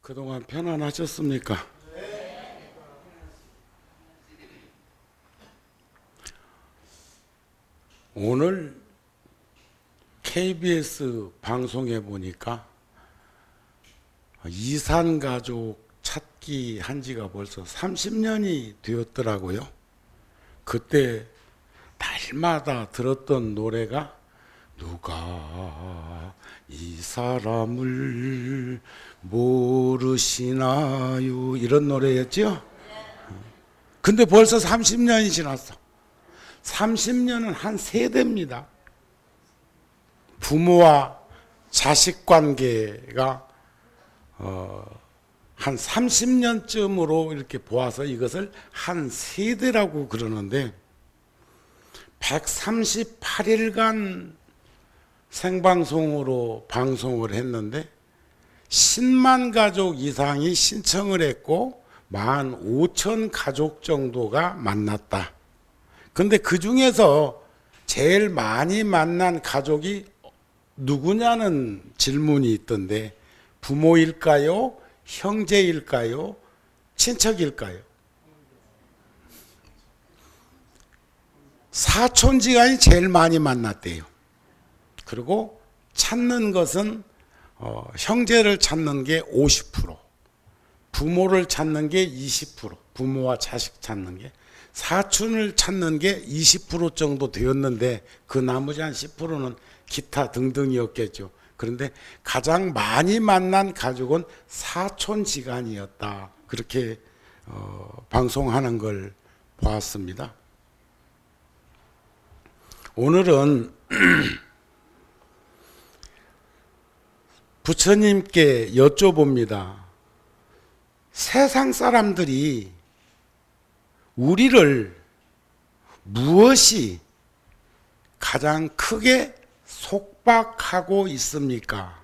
그동안 편안하셨습니까? 오늘 KBS 방송에 보니까 이산가족 찾기 한 지가 벌써 30년이 되었더라고요. 그때 날마다 들었던 노래가 누가 이 사람을 모르시나요? 이런 노래였죠? 근데 벌써 30년이 지났어. 30년은 한 세대입니다. 부모와 자식 관계가 한 30년쯤으로 이렇게 보아서 이것을 한 세대라고 그러는데 138일간 생방송으로 방송을 했는데 10만 가족 이상이 신청을 했고 15,000 가족 정도가 만났다. 근데 그 중에서 제일 많이 만난 가족이 누구냐는 질문이 있던데 부모일까요? 형제일까요? 친척일까요? 사촌지간이 제일 많이 만났대요. 그리고 찾는 것은 형제를 찾는 게 50%, 부모를 찾는 게 20%, 부모와 자식 찾는 게, 사촌을 찾는 게 20% 정도 되었는데 그 나머지 한 10%는 기타 등등이었겠죠. 그런데 가장 많이 만난 가족은 사촌지간이었다. 그렇게 방송하는 걸 보았습니다. 오늘은 부처님께 여쭤봅니다. 세상 사람들이 우리를 무엇이 가장 크게 속박하고 있습니까?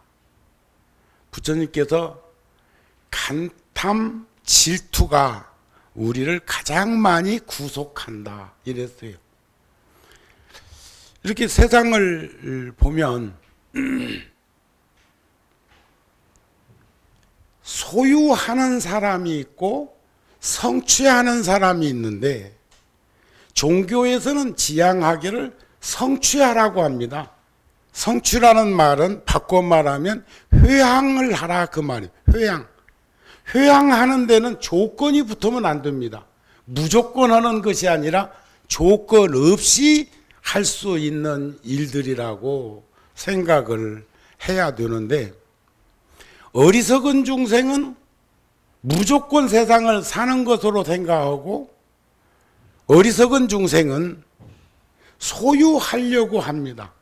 부처님께서 간탐 질투가 우리를 가장 많이 구속한다 이랬어요. 이렇게 세상을 보면 소유하는 사람이 있고 성취하는 사람이 있는데 종교에서는 지향하기를 성취하라고 합니다. 성취라는 말은 바꿔 말하면 회향을 하라 그 말이에요. 회향. 회향하는 데는 조건이 붙으면 안 됩니다. 무조건 하는 것이 아니라 조건 없이 할 수 있는 일들이라고 생각을 해야 되는데 어리석은 중생은 무조건 세상을 사는 것으로 생각하고 어리석은 중생은 소유하려고 합니다.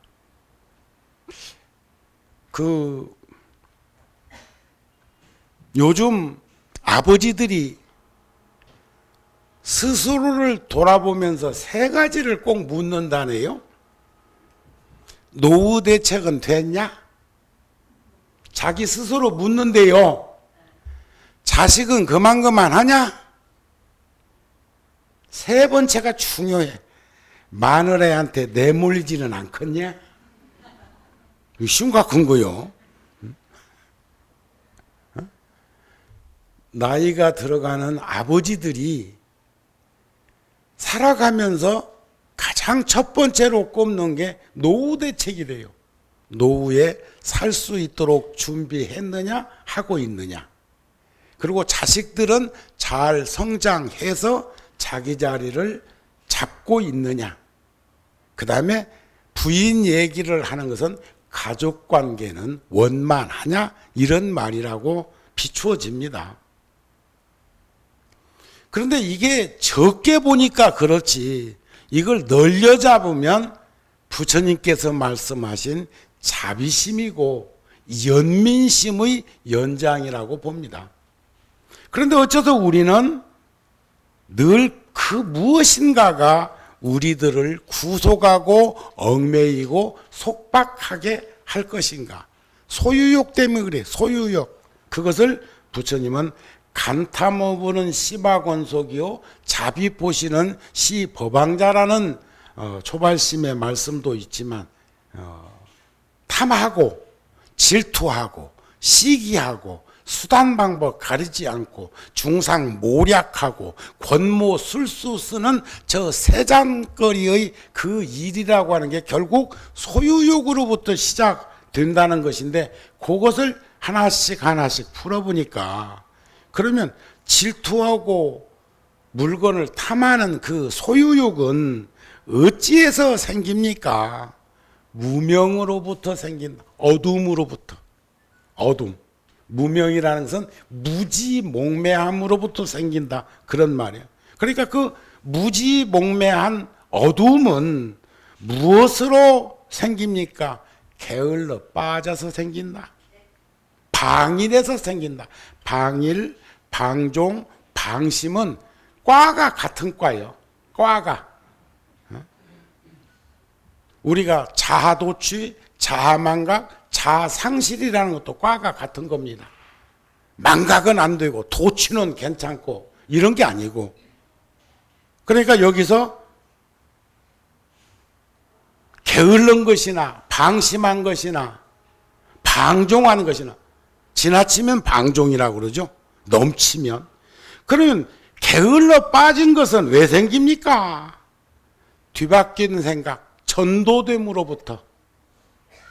요즘 아버지들이 스스로를 돌아보면서 세 가지를 꼭 묻는다네요. 노후 대책은 됐냐? 자기 스스로 묻는데요. 자식은 그만하냐? 세 번째가 중요해. 마누라한테 내몰리지는 않겠냐? 심각한 거요. 나이가 들어가는 아버지들이 살아가면서 가장 첫 번째로 꼽는 게 노후 대책이래요. 노후에 살 수 있도록 준비했느냐, 하고 있느냐. 그리고 자식들은 잘 성장해서 자기 자리를 잡고 있느냐. 그 다음에 부인 얘기를 하는 것은 가족 관계는 원만하냐, 이런 말이라고 비추어집니다. 그런데 이게 적게 보니까 그렇지 이걸 늘려잡으면 부처님께서 말씀하신 자비심이고 연민심의 연장이라고 봅니다. 그런데 어째서 우리는 늘 그 무엇인가가 우리들을 구속하고 얽매이고 속박하게 할 것인가? 소유욕 때문에 그래. 소유욕. 그것을 부처님은 간탐어부는 시바권속이요 자비보시는 시법왕자라는 초발심의 말씀도 있지만 탐하고 질투하고 시기하고 수단 방법 가리지 않고 중상 모략하고 권모 술수 쓰는 저 세잔거리의 그 일이라고 하는 게 결국 소유욕으로부터 시작된다는 것인데, 그것을 하나씩 하나씩 풀어보니까, 그러면 질투하고 물건을 탐하는 그 소유욕은 어찌해서 생깁니까? 무명으로부터 생긴다. 어둠으로부터. 어둠. 무명이라는 것은 무지몽매함으로부터 생긴다, 그런 말이에요. 그러니까 그 무지몽매한 어둠은 무엇으로 생깁니까? 게을러 빠져서 생긴다. 방일에서 생긴다. 방일, 방종, 방심은 과가 같은 과예요. 과가. 우리가 자아도취, 자아망각, 자아상실이라는 것도 과가 같은 겁니다. 망각은 안 되고 도취는 괜찮고 이런 게 아니고, 그러니까 여기서 게을른 것이나 방심한 것이나 방종하는 것이나, 지나치면 방종이라고 그러죠. 넘치면. 그러면 게을러 빠진 것은 왜 생깁니까? 뒤바뀐 생각, 전도됨으로부터.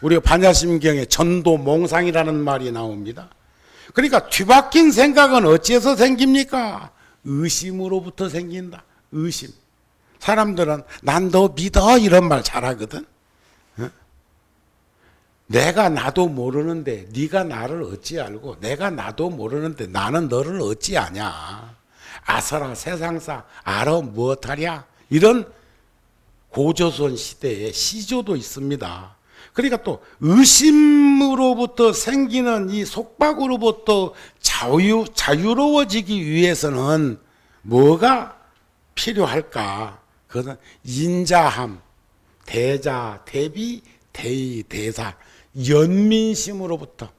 우리가 반야심경에 전도몽상이라는 말이 나옵니다. 그러니까 뒤바뀐 생각은 어찌해서 생깁니까? 의심으로부터 생긴다. 의심. 사람들은 난 너 믿어 이런 말 잘하거든. 내가 나도 모르는데 네가 나를 어찌 알고, 내가 나도 모르는데 나는 너를 어찌 아냐. 아서라 세상사 알아 무엇하랴. 이런 고조선 시대에 시조도 있습니다. 그러니까 또 의심으로부터 생기는 이 속박으로부터 자유로워지기 위해서는 뭐가 필요할까? 그것은 인자함, 대자, 대비, 대의, 대사, 연민심으로부터.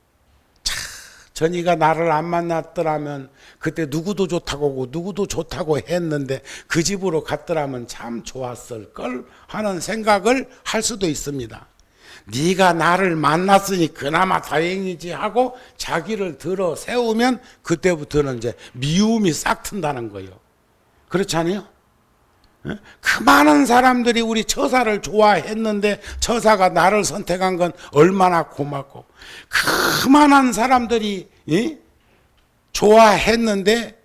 전이가 나를 안 만났더라면 그때 누구도 좋다고 하고 누구도 좋다고 했는데 그 집으로 갔더라면 참 좋았을 걸 하는 생각을 할 수도 있습니다. 네가 나를 만났으니 그나마 다행이지 하고 자기를 들어 세우면 그때부터는 이제 미움이 싹 튼다는 거예요. 그렇지 않아요? 그 많은 사람들이 우리 처사를 좋아했는데 처사가 나를 선택한 건 얼마나 고맙고, 그 많은 사람들이 좋아했는데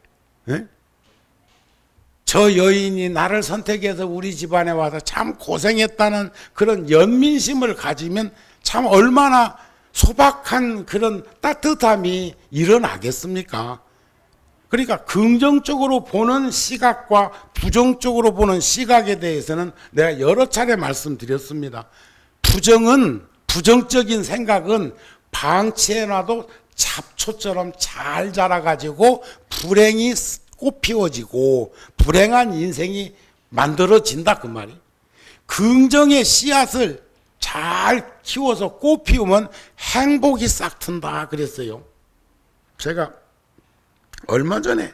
저 여인이 나를 선택해서 우리 집안에 와서 참 고생했다는 그런 연민심을 가지면 참 얼마나 소박한 그런 따뜻함이 일어나겠습니까? 그러니까 긍정적으로 보는 시각과 부정적으로 보는 시각에 대해서는 내가 여러 차례 말씀드렸습니다. 부정적인 생각은 방치해놔도 잡초처럼 잘 자라가지고 불행이 꽃 피워지고 불행한 인생이 만들어진다, 그 말이. 긍정의 씨앗을 잘 키워서 꽃 피우면 행복이 싹 튼다 그랬어요. 제가 얼마 전에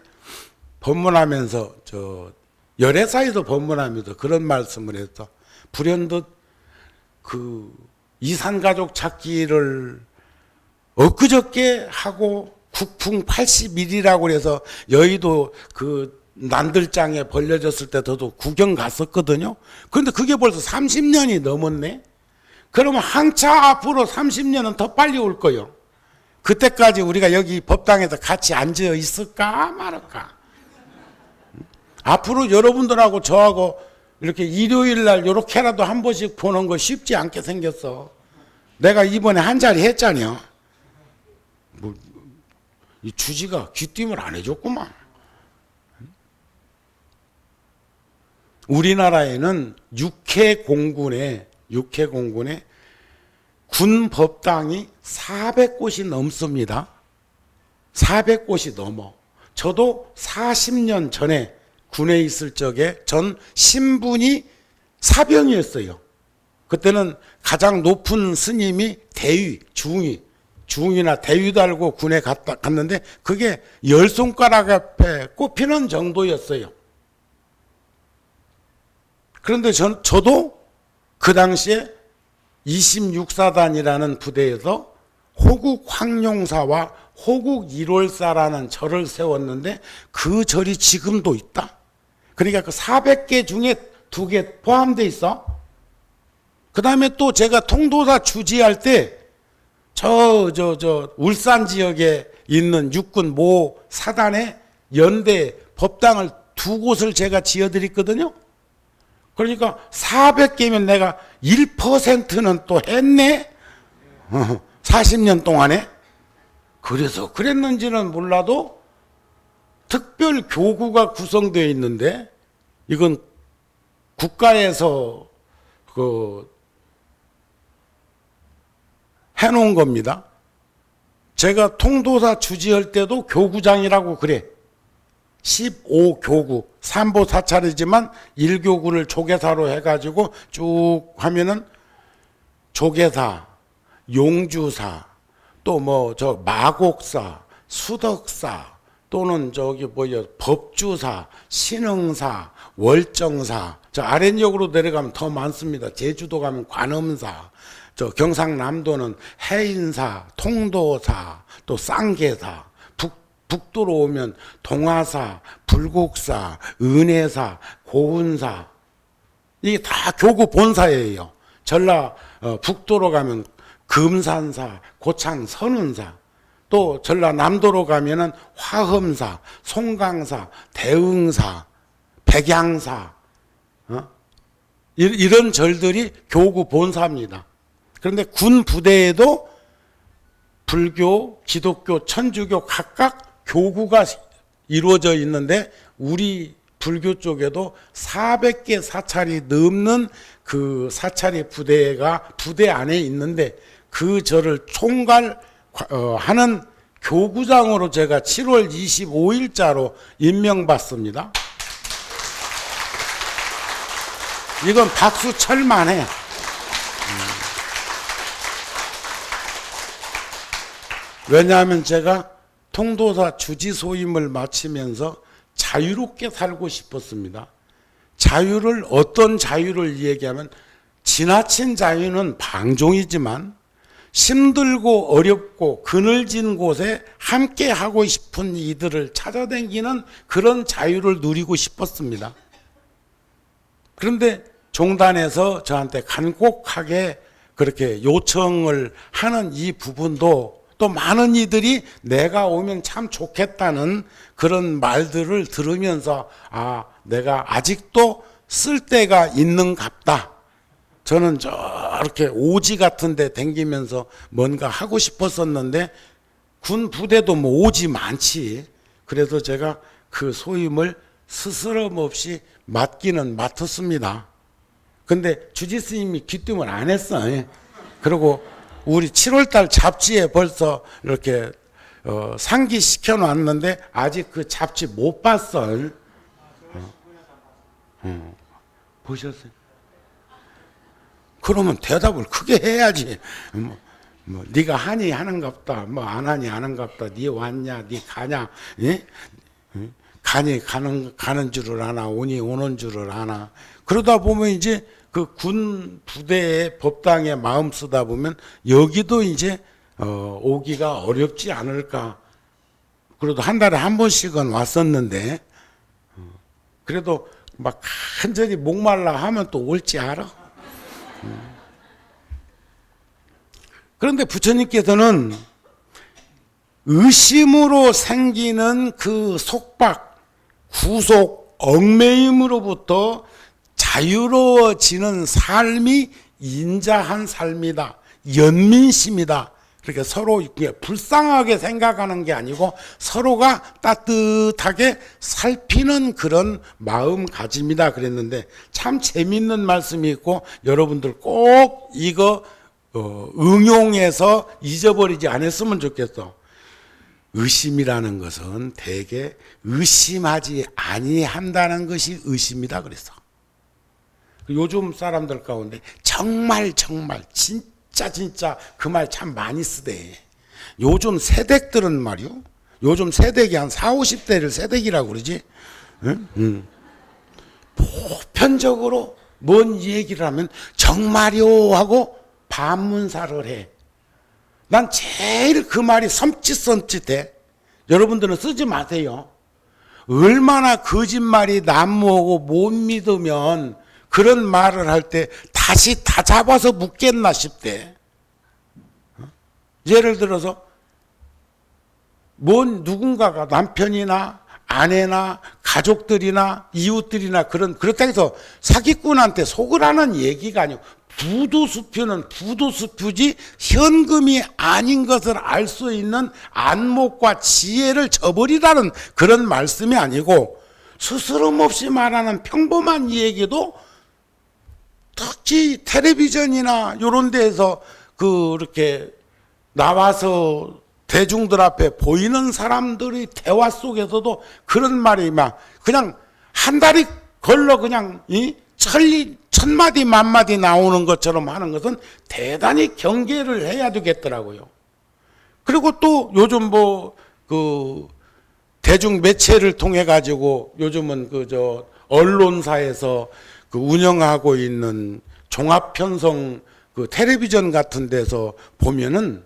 법문하면서 열애사에도 법문하면서 그런 말씀을 했어. 불현듯 그 이산가족 찾기를 엊그저께 하고 국풍 80일이라고 그래서 여의도 그 난들장에 벌려졌을 때 저도 구경 갔었거든요. 그런데 그게 벌써 30년이 넘었네. 그러면 한차 앞으로 30년은 더 빨리 올 거예요. 그때까지 우리가 여기 법당에서 같이 앉아 있을까 말을까. 앞으로 여러분들하고 저하고 이렇게 일요일 날 이렇게라도 한 번씩 보는 거 쉽지 않게 생겼어. 내가 이번에 한 자리 했잖아요. 이 주지가 귀띔을 안 해줬구만. 우리나라에는 육해공군에 군 법당이 400곳이 넘습니다. 400곳이 넘어. 저도 40년 전에 군에 있을 적에 전 신분이 사병이었어요. 그때는 가장 높은 스님이 대위, 중위나 대위 달고 군에 갔는데 그게 10손가락 앞에 꼽히는 정도였어요. 그런데 저도 그 당시에 26사단이라는 부대에서 호국 황룡사와 호국 1월사라는 절을 세웠는데 그 절이 지금도 있다. 그러니까 그 400개 중에 2개 포함되어 있어. 그 다음에 또 제가 통도사 주지할 때 울산 지역에 있는 육군 모 사단에 연대 법당을 2곳을 제가 지어드렸거든요. 그러니까 400개면 내가 1%는 또 했네? 40년 동안에. 그래서 그랬는지는 몰라도 특별 교구가 구성되어 있는데 이건 국가에서 해놓은 겁니다. 제가 통도사 주지할 때도 교구장이라고 그래. 15교구, 삼보사찰이지만 1교구를 조계사로 해가지고 쭉 하면은 조계사, 용주사, 또 마곡사, 수덕사, 또는 법주사, 신흥사, 월정사, 저 아래역으로 내려가면 더 많습니다. 제주도 가면 관음사, 저 경상남도는 해인사, 통도사, 또 쌍계사, 북도로 오면 동화사, 불국사, 은혜사, 고운사, 이게 다 교구 본사예요. 전라 북도로 가면 금산사, 고창 선운사, 또 전라남도로 가면은 화엄사, 송강사, 대응사, 백양사, 이런 절들이 교구 본사입니다. 그런데 군 부대에도 불교, 기독교, 천주교 각각 교구가 이루어져 있는데 우리 불교 쪽에도 400개 사찰이 넘는 그 사찰의 부대가 부대 안에 있는데 그 절을 총괄하는 교구장으로 제가 7월 25일자로 임명받습니다. 이건 박수 칠만해. 왜냐하면 제가 통도사 주지 소임을 마치면서 자유롭게 살고 싶었습니다. 자유를 어떤 자유를 얘기하면 지나친 자유는 방종이지만 힘들고 어렵고 그늘진 곳에 함께 하고 싶은 이들을 찾아다니는 그런 자유를 누리고 싶었습니다. 그런데 종단에서 저한테 간곡하게 그렇게 요청을 하는 이 부분도 또 많은 이들이 내가 오면 참 좋겠다는 그런 말들을 들으면서 내가 아직도 쓸 데가 있는갑다. 저는 저렇게 오지 같은 데 댕기면서 뭔가 하고 싶었었는데 군 부대도 오지 많지. 그래서 제가 그 소임을 스스럼 없이 맡기는 맡았습니다. 근데 주지스님이 귀뜸을 안 했어. 그리고 우리 7월달 잡지에 벌써 이렇게 상기시켜 놨는데 아직 그 잡지 못 봤어. 보셨어요? 그러면 대답을 크게 해야지. 네가 하니 하는갑다. 안 하니 하는갑다. 네 왔냐, 네 가냐. 예? 가니 가는 줄을 아나, 오니 오는 줄을 아나. 그러다 보면 이제 그 군 부대의 법당에 마음 쓰다 보면 여기도 이제 오기가 어렵지 않을까. 그래도 한 달에 한 번씩은 왔었는데 그래도 막 간절히 목말라 하면 또 올지 알아. 그런데 부처님께서는 의심으로 생기는 그 속박, 구속, 얽매임으로부터 자유로워지는 삶이 인자한 삶이다. 연민심이다. 그렇게 서로 불쌍하게 생각하는 게 아니고 서로가 따뜻하게 살피는 그런 마음가짐이다 그랬는데 참 재밌는 말씀이 있고 여러분들 꼭 이거 응용해서 잊어버리지 않았으면 좋겠어. 의심이라는 것은 대개 의심하지 아니한다는 것이 의심이다 그랬어. 요즘 사람들 가운데 정말 진짜 그 말 참 많이 쓰대. 요즘 세댁들은 말이요. 요즘 세댁이 한 40, 50대를 세댁이라고 그러지. 응? 보편적으로 뭔 얘기를 하면 정말요 하고 반문사를 해. 난 제일 그 말이 섬찟해. 여러분들은 쓰지 마세요. 얼마나 거짓말이 난무하고 못 믿으면 그런 말을 할 때 다시 다 잡아서 묻겠나 싶대. 예를 들어서 누군가가 남편이나 아내나 가족들이나 이웃들이나 그렇다 해서 사기꾼한테 속으라는 얘기가 아니고, 부도수표는 부도수표지 현금이 아닌 것을 알 수 있는 안목과 지혜를 저버리라는 그런 말씀이 아니고, 스스럼 없이 말하는 평범한 얘기도 특히 텔레비전이나 이런 데에서 그렇게 나와서 대중들 앞에 보이는 사람들의 대화 속에서도 그런 말이 막 그냥 한 달이 걸러 그냥 천마디 만마디 나오는 것처럼 하는 것은 대단히 경계를 해야 되겠더라고요. 그리고 또 요즘 대중 매체를 통해 가지고 요즘은 언론사에서 운영하고 있는 종합편성 텔레비전 같은 데서 보면은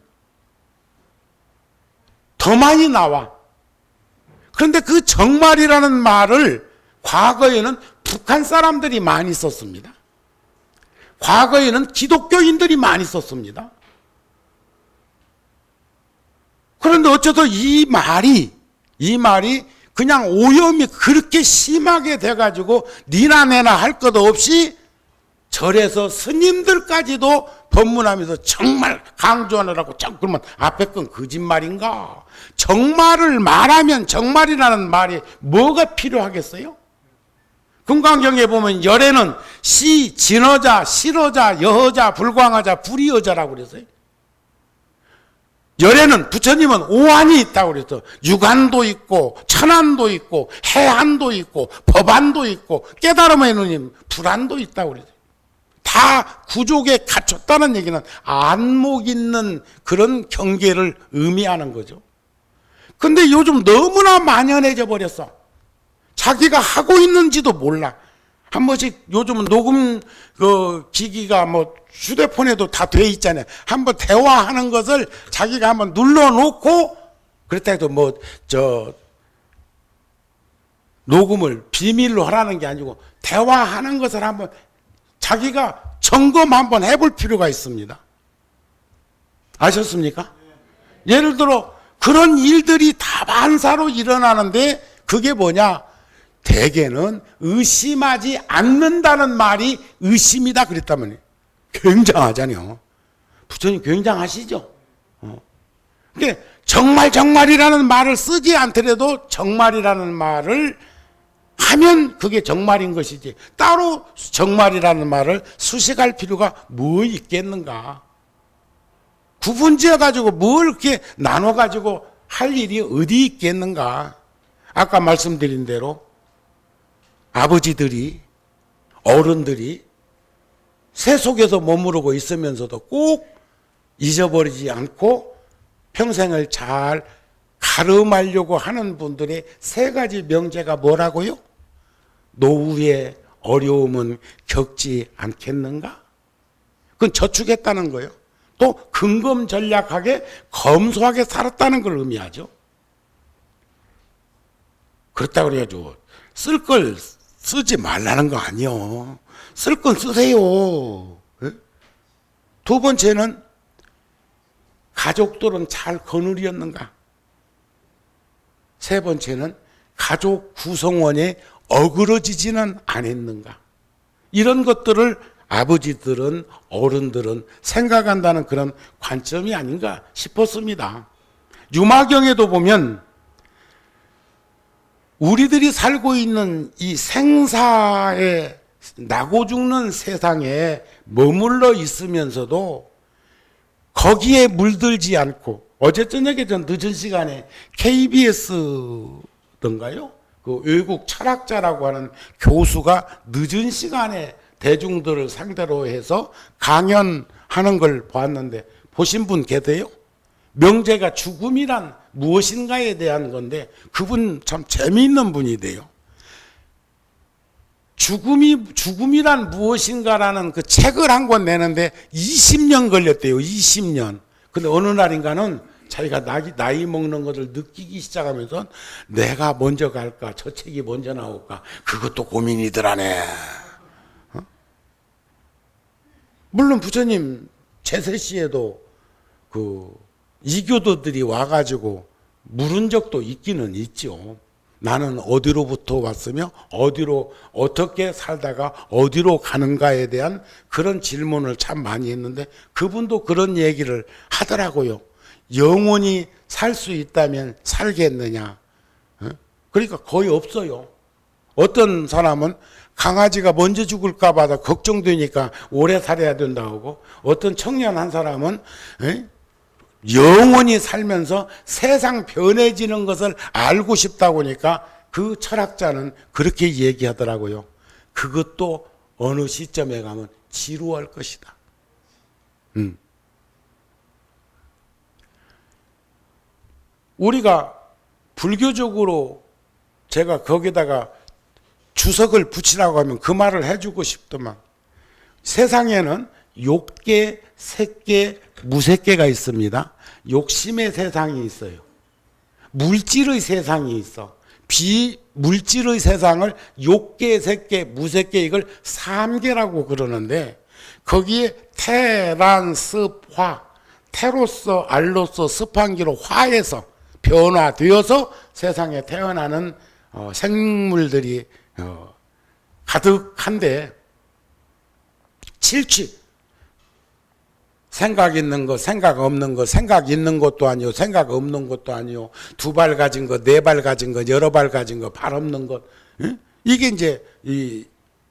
더 많이 나와. 그런데 그 정말이라는 말을 과거에는 북한 사람들이 많이 썼습니다. 과거에는 기독교인들이 많이 썼습니다. 그런데 어째서 이 말이 그냥 오염이 그렇게 심하게 돼가지고 니나 내나 할 것 없이 절에서 스님들까지도 법문하면서 정말 강조하느라고 자꾸 그러면 앞에 건 거짓말인가? 정말을 말하면 정말이라는 말이 뭐가 필요하겠어요? 금강경에 보면 열에는 시, 진어자, 실어자, 여허자, 불광하자, 불이어자라고 그랬어요. 열에는 부처님은 오한이 있다고 그랬어. 육한도 있고 천한도 있고 해한도 있고 법한도 있고 깨달음에는 불한도 있다고 그랬어요. 다 구족에 갖췄다는 얘기는 안목 있는 그런 경계를 의미하는 거죠. 근데 요즘 너무나 만연해져 버렸어. 자기가 하고 있는지도 몰라. 한 번씩 요즘은 녹음 기기가 휴대폰에도 다 돼 있잖아요. 한번 대화하는 것을 자기가 한번 눌러놓고, 그렇다 해도 녹음을 비밀로 하라는 게 아니고 대화하는 것을 한번 자기가 점검 한번 해볼 필요가 있습니다. 아셨습니까? 예를 들어 그런 일들이 다반사로 일어나는데 그게 뭐냐? 대개는 의심하지 않는다는 말이 의심이다 그랬다면 굉장하잖아요. 부처님 굉장하시죠? 근데 정말이라는 말을 쓰지 않더라도 정말이라는 말을 하면 그게 정말인 것이지, 따로 정말이라는 말을 수식할 필요가 뭐 있겠는가? 구분지어 가지고 뭘 이렇게 나눠 가지고 할 일이 어디 있겠는가? 아까 말씀드린 대로 아버지들이, 어른들이 새 속에서 머무르고 있으면서도 꼭 잊어버리지 않고 평생을 잘 가름하려고 하는 분들의 세 가지 명제가 뭐라고요? 노후의 어려움은 겪지 않겠는가? 그건 저축했다는 거예요. 또 근검전략하게 검소하게 살았다는 걸 의미하죠. 그렇다고 그래가지고 쓸 걸 쓰지 말라는 거 아니요. 쓸 건 쓰세요. 두 번째는 가족들은 잘 거느렸는가? 세 번째는 가족 구성원에 어그러지지는 않았는가? 이런 것들을 아버지들은, 어른들은 생각한다는 그런 관점이 아닌가 싶었습니다. 유마경에도 보면 우리들이 살고 있는 이 생사에 나고 죽는 세상에 머물러 있으면서도 거기에 물들지 않고, 어제 저녁에 전 늦은 시간에 KBS던가요? 그 외국 철학자라고 하는 교수가 늦은 시간에 대중들을 상대로 해서 강연하는 걸 봤는데, 보신 분 계세요? 명제가 죽음이란 무엇인가에 대한 건데 그분 참 재미있는 분이래요. 죽음이란 무엇인가라는 그 책을 한 권 내는데 20년 걸렸대요. 20년. 근데 어느 날인가는 자기가 나이 먹는 것을 느끼기 시작하면서 내가 먼저 갈까, 저 책이 먼저 나올까, 그것도 고민이더라네. 어? 물론 부처님 제세 시에도 그 이교도들이 와가지고 물은 적도 있기는 있죠. 나는 어디로부터 왔으며 어디로 어떻게 살다가 어디로 가는가에 대한 그런 질문을 참 많이 했는데 그분도 그런 얘기를 하더라고요. 영원히 살 수 있다면 살겠느냐. 그러니까 거의 없어요. 어떤 사람은 강아지가 먼저 죽을까 봐 걱정되니까 오래 살아야 된다고 하고, 어떤 청년 한 사람은 영원히 살면서 세상 변해지는 것을 알고 싶다고 하니까 그 철학자는 그렇게 얘기하더라고요. 그것도 어느 시점에 가면 지루할 것이다. 우리가 불교적으로 제가 거기다가 주석을 붙이라고 하면 그 말을 해주고 싶더만, 세상에는 욕계, 색계, 무색계가 있습니다. 욕심의 세상이 있어요. 물질의 세상이 있어. 비물질의 세상을 욕계, 색계, 무색계, 이걸 삼계라고 그러는데, 거기에 태란, 습, 화, 태로서, 알로서, 습한기로 화해서 변화되어서 세상에 태어나는 생물들이 가득한데, 칠취, 생각 있는 것, 생각 없는 것, 생각 있는 것도 아니요, 생각 없는 것도 아니요, 두 발 가진 것, 네 발 가진 것, 여러 발 가진 것, 발 없는 것, 이게 이제 이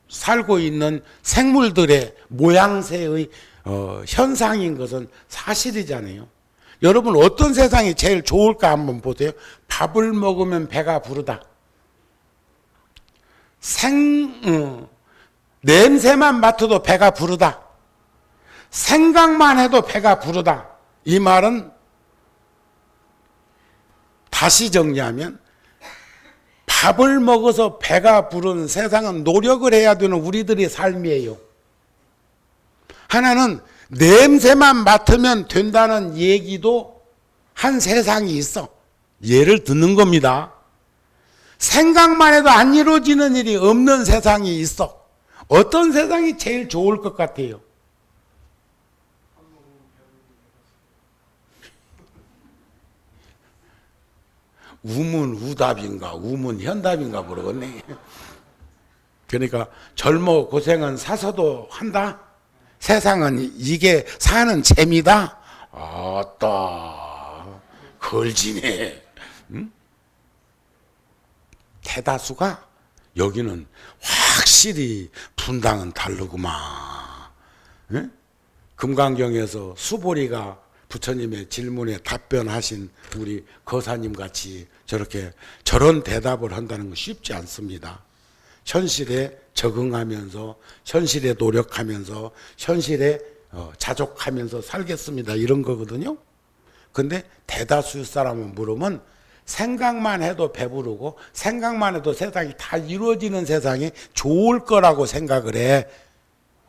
살고 있는 생물들의 모양새의 현상인 것은 사실이잖아요. 여러분, 어떤 세상이 제일 좋을까 한번 보세요. 밥을 먹으면 배가 부르다. 냄새만 맡아도 배가 부르다. 생각만 해도 배가 부르다. 이 말은 다시 정리하면, 밥을 먹어서 배가 부른 세상은 노력을 해야 되는 우리들의 삶이에요. 하나는 냄새만 맡으면 된다는 얘기도 한 세상이 있어. 예를 듣는 겁니다. 생각만 해도 안 이루어지는 일이 없는 세상이 있어. 어떤 세상이 제일 좋을 것 같아요? 우문우답인가 우문현답인가 모르겠네. 그러니까 젊어 고생은 사서도 한다. 세상은 이게 사는 재미다. 아따 걸지네. 대다수가 여기는 확실히 분당은 다르구만. 금강경에서 수보리가 부처님의 질문에 답변하신 우리 거사님 같이 저런 대답을 한다는 건 쉽지 않습니다. 현실에 적응하면서, 현실에 노력하면서, 현실에 자족하면서 살겠습니다, 이런 거거든요. 근데 대다수 사람은 물으면 생각만 해도 배부르고 생각만 해도 세상이 다 이루어지는 세상이 좋을 거라고 생각을 해.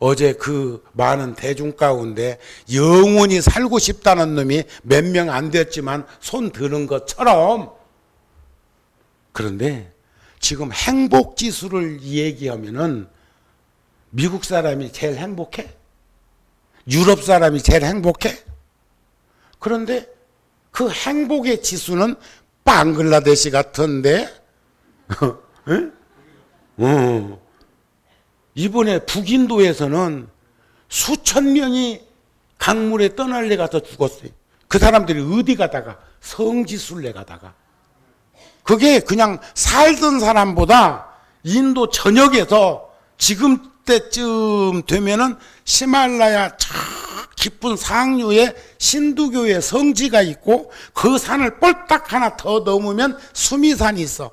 어제 그 많은 대중 가운데 영원히 살고 싶다는 놈이 몇 명 안 됐지만 손 드는 것처럼. 그런데 지금 행복 지수를 얘기하면은 미국 사람이 제일 행복해? 유럽 사람이 제일 행복해? 그런데 그 행복의 지수는 방글라데시 같은데? 이번에 북인도에서는 수천 명이 강물에 떠날래 가서 죽었어요. 그 사람들이 어디 가다가? 성지순례 가다가. 그게 그냥 살던 사람보다 인도 전역에서 지금 때쯤 되면은 히말라야 저 깊은 상류에 신두교의 성지가 있고, 그 산을 뻘딱 하나 더 넘으면 수미산이 있어.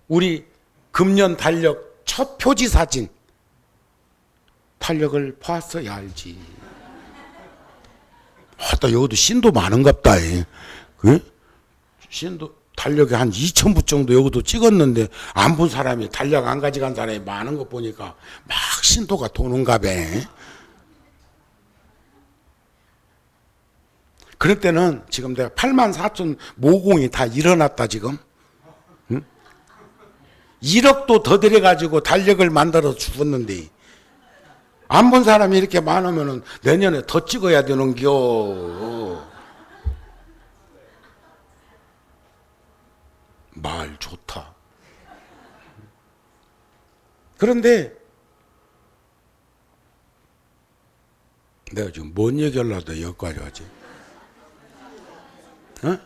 우리 금년 달력 첫 표지 사진. 달력을 봤어야 알지. 또 여기도 신도 많은갑다. 신도 달력에 한 2,000부 정도 여기도 찍었는데 안 본 사람이, 달력 안 가져간 사람이 많은 거 보니까 막 신도가 도는가 봐. 그럴 때는 지금 내가 8만 4천 모공이 다 일어났다 지금. 응? 1억도 더 들여가지고 달력을 만들어 죽었는데 안 본 사람이 이렇게 많으면 내년에 더 찍어야 되는겨. 말 좋다. 그런데 내가 지금 뭔 얘기하려다 여기까지 하지? 어?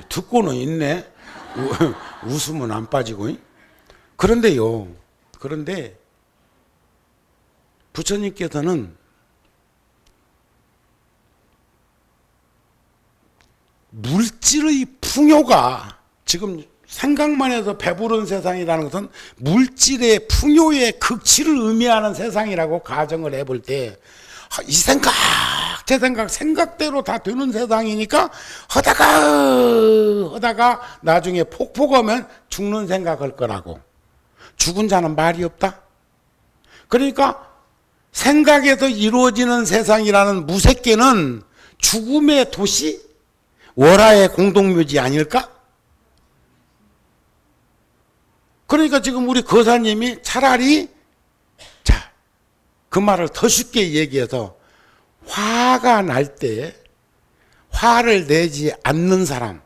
듣고는 있네. 웃으면 안 빠지고. 그런데요. 그런데 부처님께서는 물질의 풍요가 지금 생각만 해서 배부른 세상이라는 것은 물질의 풍요의 극치를 의미하는 세상이라고 가정을 해볼 때 이 생각 제 생각 생각대로 다 되는 세상이니까 하다가 나중에 폭포 가면 죽는 생각할 거라고. 죽은 자는 말이 없다. 그러니까 생각에서 이루어지는 세상이라는 무색계는 죽음의 도시 월화의 공동묘지 아닐까? 그러니까 지금 우리 거사님이 차라리 자, 그 말을 더 쉽게 얘기해서 화가 날 때 화를 내지 않는 사람,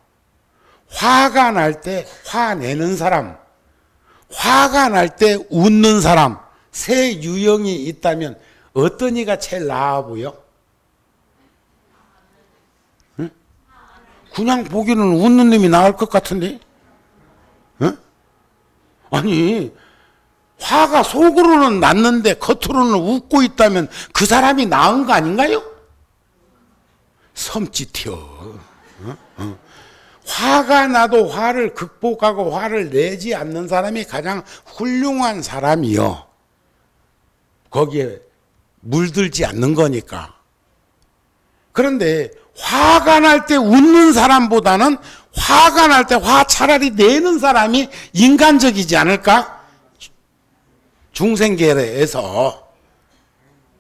화가 날 때 화내는 사람, 화가 날 때 웃는 사람 세 유형이 있다면 어떤 이가 제일 나아 보여? 응? 그냥 보기는 웃는 놈이 나을 것 같은데? 응? 아니 화가 속으로는 났는데 겉으로는 웃고 있다면 그 사람이 나은 거 아닌가요? 섬찟혀. 화가 나도 화를 극복하고 화를 내지 않는 사람이 가장 훌륭한 사람이요. 거기에 물들지 않는 거니까. 그런데 화가 날 때 웃는 사람보다는 화가 날 때 화 차라리 내는 사람이 인간적이지 않을까? 중생계에서.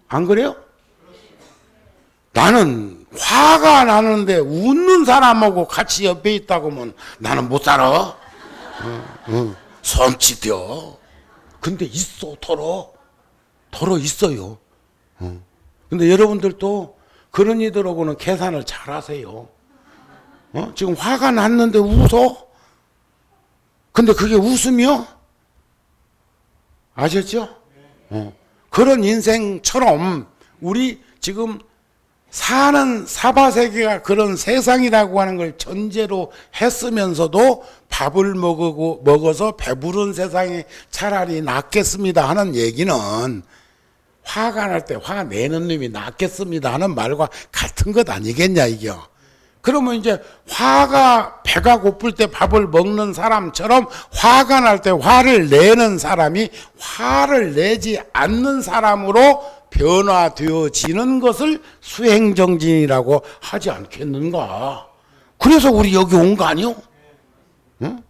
안 그래요? 나는 화가 나는데 웃는 사람하고 같이 옆에 있다고 하면 나는 못 살아. 섬찟혀. 근데 있어, 덜어 있어요. 근데 여러분들도 그런 이들하고는 계산을 잘 하세요. 지금 화가 났는데 웃어? 근데 그게 웃음이요? 아셨죠? 그런 인생처럼 우리 지금 사는 사바세계가 그런 세상이라고 하는 걸 전제로 했으면서도 밥을 먹어서 배부른 세상이 차라리 낫겠습니다 하는 얘기는 화가 날 때 화 내는 놈이 낫겠습니다 하는 말과 같은 것 아니겠냐 이게. 그러면 이제 배가 고플 때 밥을 먹는 사람처럼 화가 날 때 화를 내는 사람이 화를 내지 않는 사람으로 변화되어지는 것을 수행정진이라고 하지 않겠는가. 그래서 우리 여기 온 거 아니요? 응?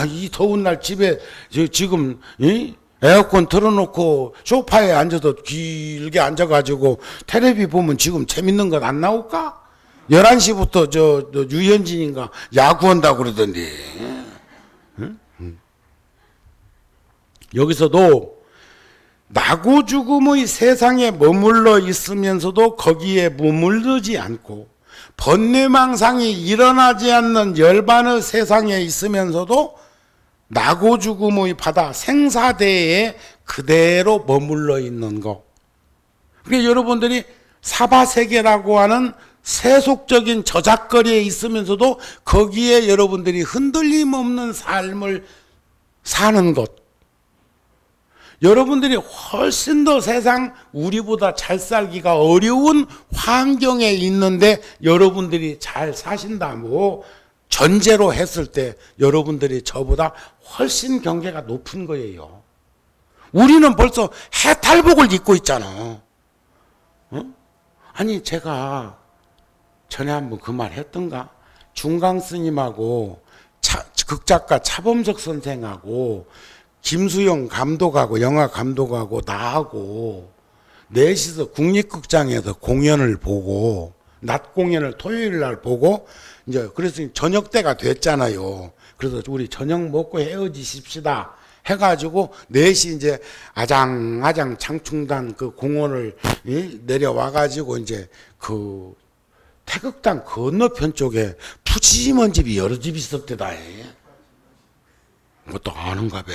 이 더운 날 집에 지금 에어컨 틀어놓고 소파에 앉아서 길게 앉아가지고 텔레비 보면 지금 재밌는 것 안 나올까? 11시부터 저 유현진인가 야구한다고 그러던데. 응? 여기서도 나고 죽음의 세상에 머물러 있으면서도 거기에 머물르지 않고 번뇌망상이 일어나지 않는 열반의 세상에 있으면서도 나고 죽음의 바다 생사대에 그대로 머물러 있는 거. 그러니까 여러분들이 사바세계라고 하는 세속적인 저작거리에 있으면서도 거기에 여러분들이 흔들림 없는 삶을 사는 것. 여러분들이 훨씬 더 세상 우리보다 잘 살기가 어려운 환경에 있는데 여러분들이 잘 사신다고 전제로 했을 때 여러분들이 저보다 훨씬 경계가 높은 거예요. 우리는 벌써 해탈복을 입고 있잖아. 아니 제가 전에 한번 그 말 했던가? 중강 스님하고 극작가 차범석 선생하고 김수영 감독하고 영화 감독하고 나하고 넷이서 국립극장에서 공연을 보고 낮 공연을 토요일 날 보고 이제 그래서 저녁 때가 됐잖아요. 그래서 우리 저녁 먹고 헤어지십시다 해가지고 4시 이제 아장아장 창충단 그 공원을 내려와가지고 이제 그 태극당 건너편 쪽에 푸짐한 집이 여러 집 있었대다. 뭐 또 아는가 봐.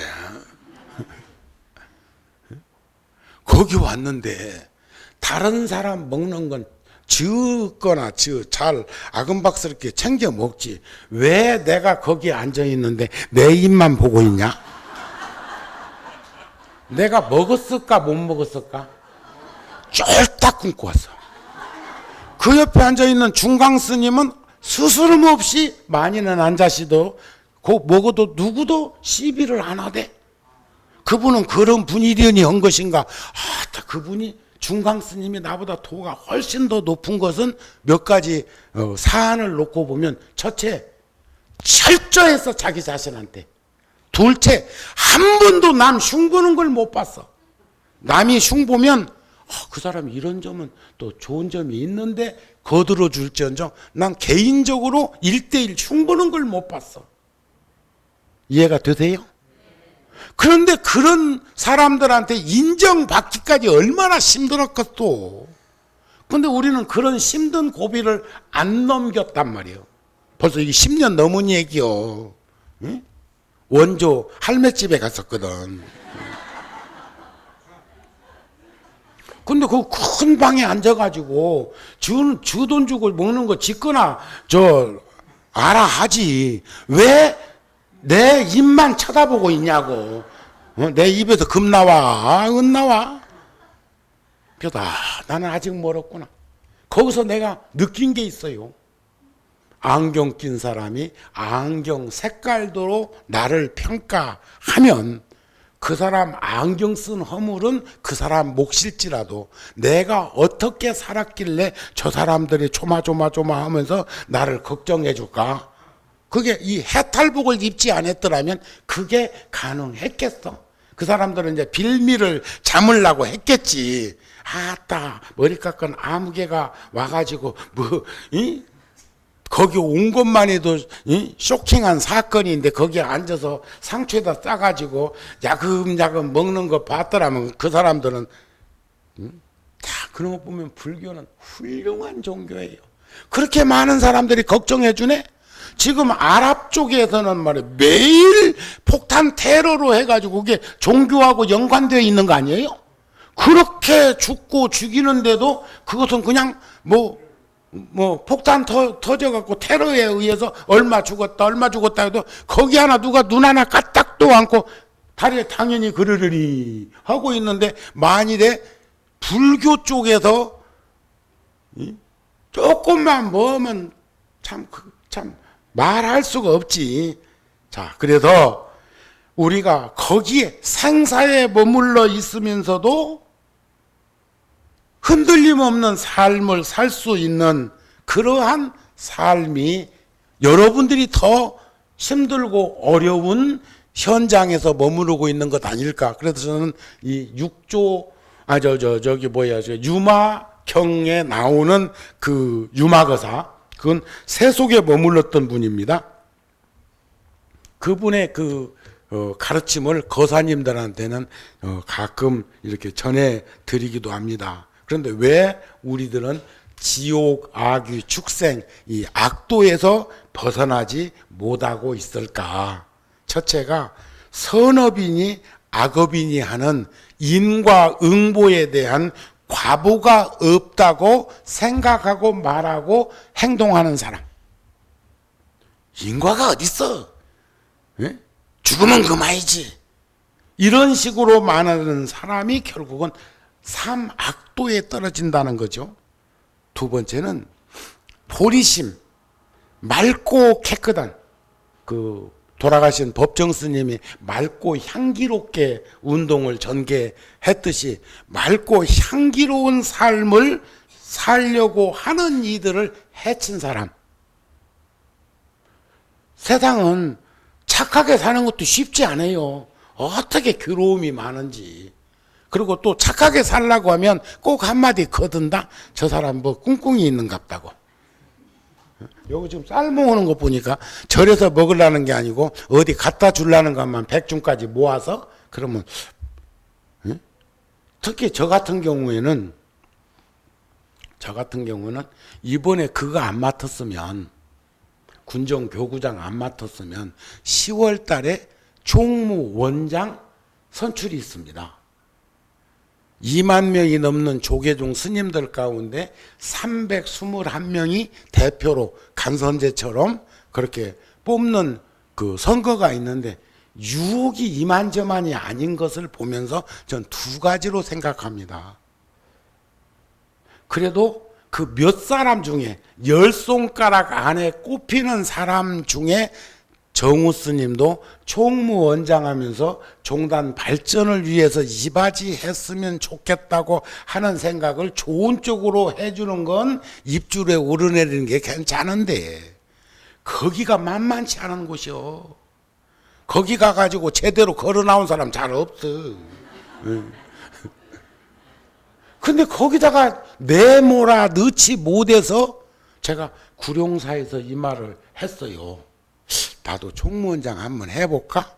거기 왔는데 다른 사람 먹는 건 적거나 잘 아금박스럽게 챙겨 먹지. 왜 내가 거기에 앉아 있는데 내 입만 보고 있냐? 내가 먹었을까 못 먹었을까? 쫄딱 굶고 왔어. 그 옆에 앉아 있는 중강 스님은 스스럼 없이 많이는 안 자시도 먹어도 누구도 시비를 안 하대. 그분은 그런 분이려니 한 것인가? 그분이 중강 스님이 나보다 도가 훨씬 더 높은 것은 몇 가지 사안을 놓고 보면, 첫째, 철저해서 자기 자신한테. 둘째, 한 번도 남 흉보는 걸 못 봤어. 남이 흉보면 그 사람이 이런 점은 또 좋은 점이 있는데 거들어 줄지언정 난 개인적으로 1대1 흉보는 걸 못 봤어. 이해가 되세요? 그런데 그런 사람들한테 인정받기까지 얼마나 힘들었겠어. 근데 우리는 그런 힘든 고비를 안 넘겼단 말이에요. 벌써 이게 10년 넘은 얘기요. 응? 원조 할매집에 갔었거든. 근데 그 큰 방에 앉아가지고 주 돈 주고 먹는 거 짓거나 알아 하지. 왜 내 입만 쳐다보고 있냐고. 내 입에서 금 나와 은 나와. 그래도 나는 아직 멀었구나. 거기서 내가 느낀 게 있어요. 안경 낀 사람이 안경 색깔대로 나를 평가하면 그 사람 안경 쓴 허물은 그 사람 몫일지라도 내가 어떻게 살았길래 저 사람들이 조마조마조마 하면서 나를 걱정해 줄까? 그게 이 해탈복을 입지 않았더라면 그게 가능했겠어? 그 사람들은 이제 빌미를 잡으려고 했겠지. 머리 깎은 아무개가 와가지고 거기 온 것만 해도 쇼킹한 사건인데 거기에 앉아서 상추에다 싸가지고 야금야금 먹는 거 봤더라면 그 사람들은 그런 거 보면 불교는 훌륭한 종교예요. 그렇게 많은 사람들이 걱정해 주네. 지금 아랍 쪽에서는 말이에요, 매일 폭탄 테러로 해가지고 그게 종교하고 연관되어 있는 거 아니에요? 그렇게 죽고 죽이는데도 그것은 그냥 폭탄 터져갖고 테러에 의해서 얼마 죽었다 해도 거기 누가 눈 하나 까딱도 않고 다리에 당연히 그러려니 하고 있는데, 만일에 불교 쪽에서 조금만 뭐면 참 말할 수가 없지. 자, 그래서 우리가 거기에 생사에 머물러 있으면서도 흔들림 없는 삶을 살 수 있는 그러한 삶이 여러분들이 더 힘들고 어려운 현장에서 머무르고 있는 것 아닐까. 그래서 저는 이 유마경에 나오는 그 유마거사, 그건 세속에 머물렀던 분입니다. 그분의 그 가르침을 거사님들한테는 가끔 이렇게 전해 드리기도 합니다. 그런데 왜 우리들은 지옥, 악귀, 축생, 이 악도에서 벗어나지 못하고 있을까? 첫째가 선업이니 악업이니 하는 인과 응보에 대한 과보가 없다고 생각하고 말하고 행동하는 사람. 인과가 어딨어? 예? 죽으면 그만이지. 이런 식으로 말하는 사람이 결국은 삼악도에 떨어진다는 거죠. 두 번째는 보리심, 맑고 깨끗한, 돌아가신 법정 스님이 맑고 향기롭게 운동을 전개했듯이 맑고 향기로운 삶을 살려고 하는 이들을 해친 사람. 세상은 착하게 사는 것도 쉽지 않아요. 어떻게 괴로움이 많은지. 그리고 또 착하게 살라고 하면 꼭 한마디 거둔다. 저 사람 뭐 꿍꿍이 있는갑다고. 여기 지금 쌀 모으는 거 보니까 절에서 먹으려는 게 아니고 어디 갖다 주려는 것만 100중까지 모아서 그러면 특히 저 같은 경우에는 이번에 그거 안 맡았으면 군정교구장 안 맡았으면 10월 달에 총무원장 선출이 있습니다. 2만 명이 넘는 조계종 스님들 가운데 321명이 대표로 간선제처럼 그렇게 뽑는 그 선거가 있는데 유혹이 이만저만이 아닌 것을 보면서 전 두 가지로 생각합니다. 그래도 그 몇 사람 중에 10손가락 안에 꼽히는 사람 중에 정우 스님도 총무원장 하면서 종단 발전을 위해서 이바지 했으면 좋겠다고 하는 생각을 좋은 쪽으로 해주는 건 입줄에 오르내리는 게 괜찮은데 거기가 만만치 않은 곳이요. 거기 가가지고 제대로 걸어 나온 사람 잘 없어. 근데 거기다가 내몰아 넣지 못해서 제가 구룡사에서 이 말을 했어요. 나도 총무원장 한번 해볼까?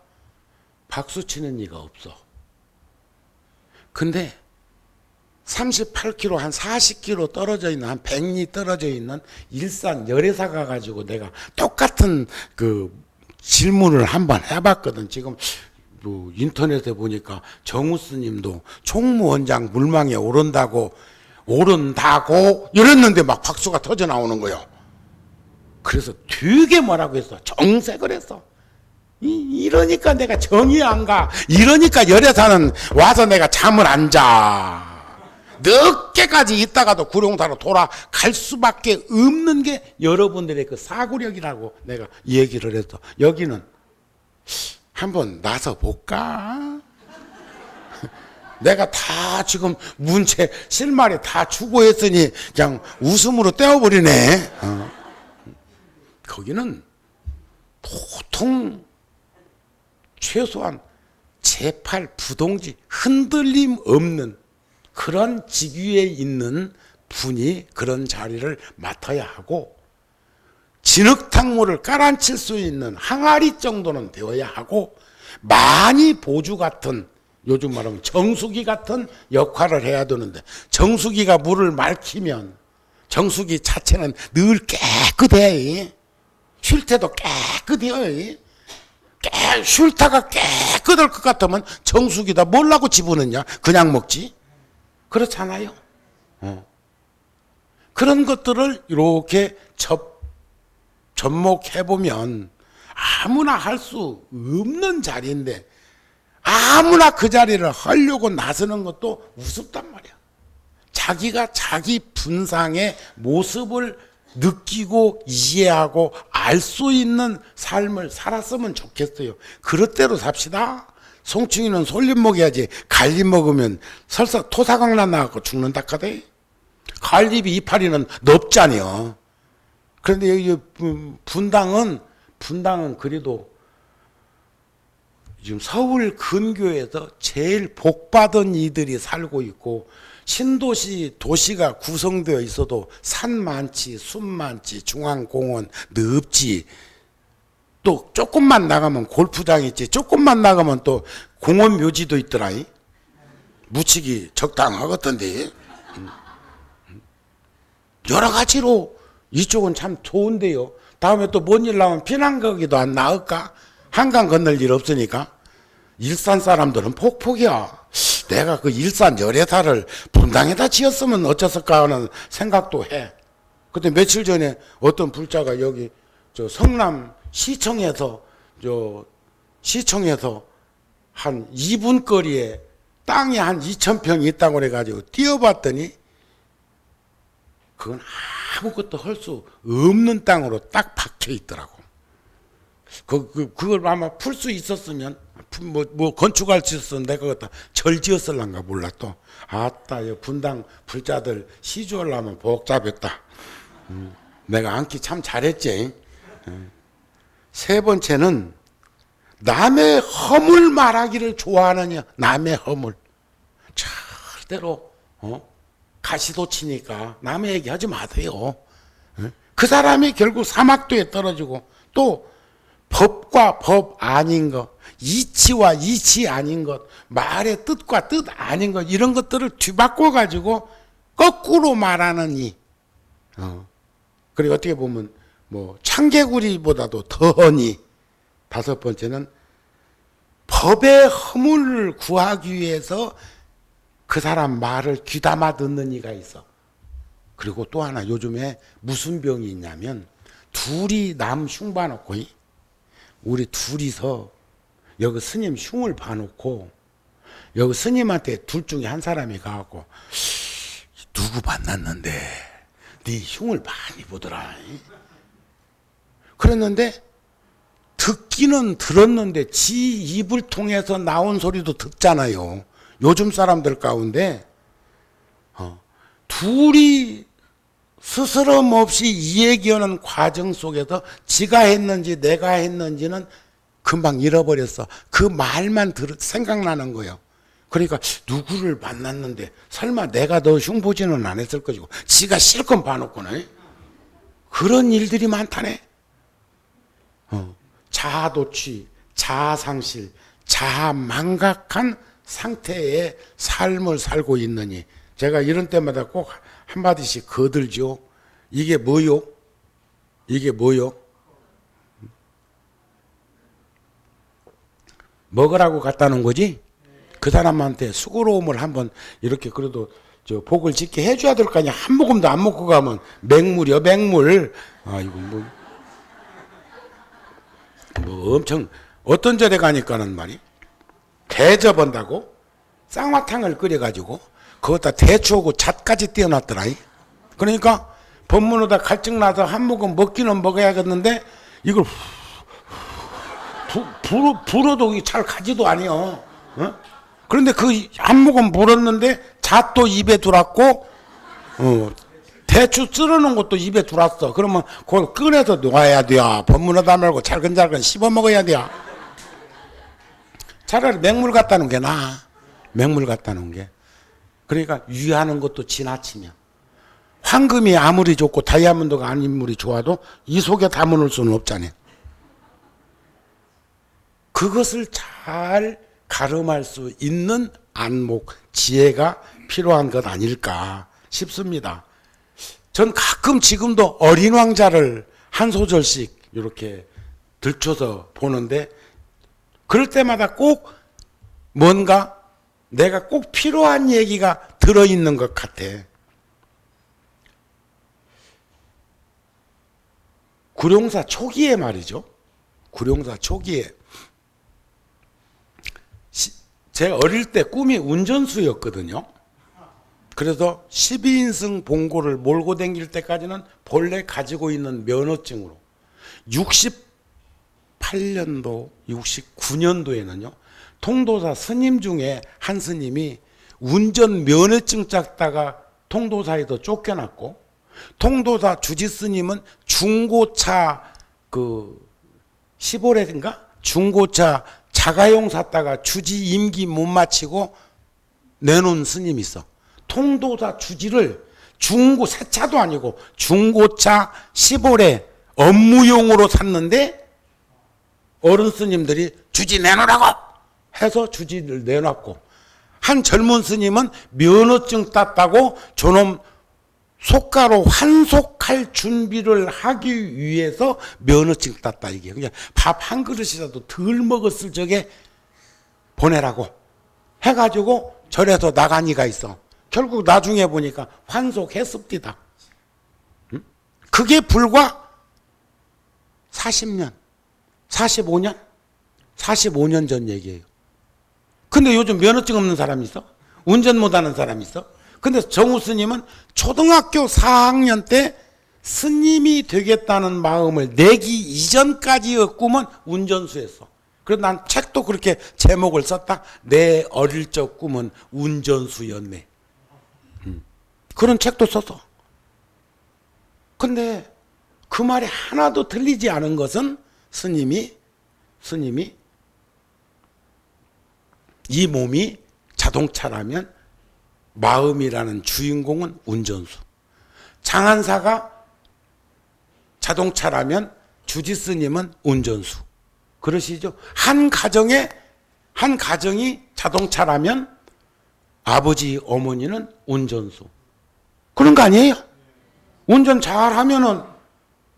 박수 치는 이가 없어. 근데 38km 한 40km 떨어져 있는 한 100리 떨어져 있는 일산 열애사 가가지고 내가 똑같은 그 질문을 한번 해봤거든. 지금 뭐 인터넷에 보니까 정우 스님도 총무원장 물망에 오른다고 이랬는데 막 박수가 터져 나오는 거예요. 그래서 되게 뭐라고 했어. 정색을 했어. 이러니까 내가 정이 안 가. 이러니까 열애사는 와서 내가 잠을 안 자. 늦게까지 있다가도 구룡사로 돌아갈 수밖에 없는 게 여러분들의 그 사고력이라고 내가 얘기를 했어. 여기는 한번 나서 볼까? 내가 다 지금 문체 실마리 다 주고 했으니 그냥 웃음으로 떼어버리네. 거기는 보통 최소한 제8 부동지 흔들림 없는 그런 직위에 있는 분이 그런 자리를 맡아야 하고 진흙탕물을 깔아앉힐 수 있는 항아리 정도는 되어야 하고 많이 보주 같은 요즘 말하면 정수기 같은 역할을 해야 되는데 정수기가 물을 맑히면 정수기 자체는 늘 깨끗해. 쉴 때도 깨끗해요. 쉴다가 깨끗할 것 같으면 정수기다 뭘라고 집어넣냐? 그냥 먹지. 그렇잖아요. 그런 것들을 이렇게 접목해보면 아무나 할 수 없는 자리인데 아무나 그 자리를 하려고 나서는 것도 우습단 말이야. 자기가 자기 분상의 모습을 느끼고 이해하고 알 수 있는 삶을 살았으면 좋겠어요. 그릇대로 삽시다. 송충이는 솔잎 먹여야지 갈잎 먹으면 설사 토사광난 나갖고 죽는다 카대. 갈잎이 이파리는 넓잖여. 그런데 여기 분당은 그래도 지금 서울 근교에서 제일 복받은 이들이 살고 있고 신도시 도시가 구성되어 있어도 산 많지 숲 많지 중앙공원 넓지 또 조금만 나가면 골프장 있지 조금만 나가면 또 공원 묘지도 있더라. 묻히기 적당하겠던데. 여러 가지로 이쪽은 참 좋은데요. 다음에 또 뭔 일 나오면 피난 가기도 안 나을까? 한강 건널 일 없으니까. 일산 사람들은 폭폭이야. 내가 그 일산 열애사를 분당에다 지었으면 어쩌을까 하는 생각도 해. 근데 며칠 전에 어떤 불자가 여기 저 성남 시청에서 한 2분 거리에 땅이 한 2,000평이 있다고 그래가지고 뛰어봤더니 그건 아무것도 할 수 없는 땅으로 딱 박혀 있더라고. 그걸 아마 풀 수 있었으면 뭐 건축할 수 있었으면 내가 갖다 절 지었을란가 몰라 또. 아따 분당 불자들 시주하려면 복잡했다. 내가 앉기 참 잘했지. 세 번째는 남의 허물 말하기를 좋아하느냐. 남의 허물. 참 때때로 가시도 치니까 남의 얘기하지 마세요. 그 사람이 결국 사막도에 떨어지고 또 법과 법 아닌 것, 이치와 이치 아닌 것, 말의 뜻과 뜻 아닌 것 이런 것들을 뒤바꿔 가지고 거꾸로 말하는 그리고 어떻게 보면 뭐 창개구리보다도 더하니 다섯 번째는 법의 허물을 구하기 위해서 그 사람 말을 귀담아 듣는 이가 있어. 그리고 또 하나 요즘에 무슨 병이 있냐면 둘이 남 흉 봐놓고 우리 둘이서 여기 스님 흉을 봐놓고 여기 스님한테 둘 중에 한 사람이 가갖고 누구 만났는데 네 흉을 많이 보더라. 그랬는데 듣기는 들었는데 지 입을 통해서 나온 소리도 듣잖아요. 요즘 사람들 가운데 둘이 스스럼 없이 이야기하는 과정 속에서 지가 했는지 내가 했는지는 금방 잃어버렸어. 그 말만 생각나는 거예요. 그러니까 누구를 만났는데 설마 내가 너 흉보지는 안 했을 것이고 지가 실컷 봐놓고는 그런 일들이 많다네. 자아도취, 자아상실, 자아망각한 상태의 삶을 살고 있느니 제가 이런 때마다 꼭 한마디씩 거들죠. 이게 뭐요? 이게 뭐요? 먹으라고 갖다 놓은 거지? 그 사람한테 수고로움을 한번 이렇게 그래도 복을 짓게 해줘야 될 거 아니야. 한 모금도 안 먹고 가면 맹물이요, 맹물. 아이고, 뭐 엄청, 어떤 절에 가니까는 말이, 대접한다고 쌍화탕을 끓여가지고, 그것다 대추하고 잣까지 띄워놨더라. 그러니까, 법문으로다 갈증 나서 한 모금 먹기는 먹어야겠는데, 이걸 불어도 잘 가지도 아니요. 그런데 그 한 모금 불었는데 잣도 입에 들어왔고 대추 썰어놓은 것도 입에 들어왔어. 그러면 그걸 꺼내서 놓아야 돼요. 법문하다 말고 잘근잘근 씹어 먹어야 돼요. 차라리 맹물 갖다 놓은 게 나아. 맹물 갖다 놓은 게. 그러니까 유의하는 것도 지나치면 황금이 아무리 좋고 다이아몬드가 아무리 좋아도 이 속에 담아놓을 수는 없잖아요. 그것을 잘 가름할 수 있는 안목, 지혜가 필요한 것 아닐까 싶습니다. 전 가끔 지금도 어린 왕자를 한 소절씩 이렇게 들춰서 보는데 그럴 때마다 꼭 뭔가 내가 꼭 필요한 얘기가 들어있는 것 같아. 구룡사 초기에 말이죠. 구룡사 초기에 제 어릴 때 꿈이 운전수였거든요. 그래서 12인승 봉고를 몰고 다닐 때까지는 본래 가지고 있는 면허증으로 68년도, 69년도에는요. 통도사 스님 중에 한 스님이 운전 면허증 짰다가 통도사에서 쫓겨났고 통도사 주지 스님은 중고차 그 15례인가? 중고차 자가용 샀다가 주지 임기 못 마치고 내놓은 스님이 있어. 통도사 주지를 새 차도 아니고 중고차 15례 업무용으로 샀는데 어른 스님들이 주지 내놓으라고 해서 주지를 내놨고 한 젊은 스님은 면허증 땄다고 저놈 속가로 환속할 준비를 하기 위해서 면허증 땄다 이게. 그냥 밥 한 그릇이라도 덜 먹었을 적에 보내라고 해가지고 절에서 나간 이가 있어. 결국 나중에 보니까 환속했습니다. 그게 불과 40년, 45년 전 얘기예요. 근데 요즘 면허증 없는 사람이 있어? 운전 못하는 사람이 있어? 근데 정우 스님은 초등학교 4학년 때 스님이 되겠다는 마음을 내기 이전까지의 꿈은 운전수였어. 그래서 난 책도 그렇게 제목을 썼다. 내 어릴 적 꿈은 운전수였네. 그런 책도 썼어. 근데 그 말이 하나도 틀리지 않은 것은 스님이 이 몸이 자동차라면 마음이라는 주인공은 운전수. 장한사가 자동차라면 주지스님은 운전수. 그러시죠? 한 가정이 자동차라면 아버지, 어머니는 운전수. 그런 거 아니에요? 운전 잘하면은,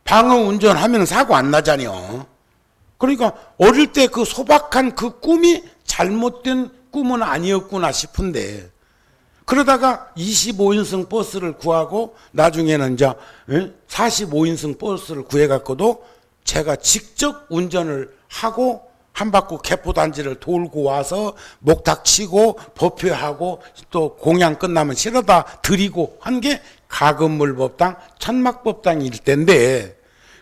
방어 운전하면 사고 안 나잖아요. 그러니까 어릴 때 그 소박한 그 꿈이 잘못된 꿈은 아니었구나 싶은데, 그러다가 25인승 버스를 구하고 나중에는 이제 45인승 버스를 구해갖고도 제가 직접 운전을 하고 한바퀴 개포단지를 돌고 와서 목탁 치고 법회하고 또 공양 끝나면 실어다 드리고 한 게 가금물법당 천막법당일 때인데,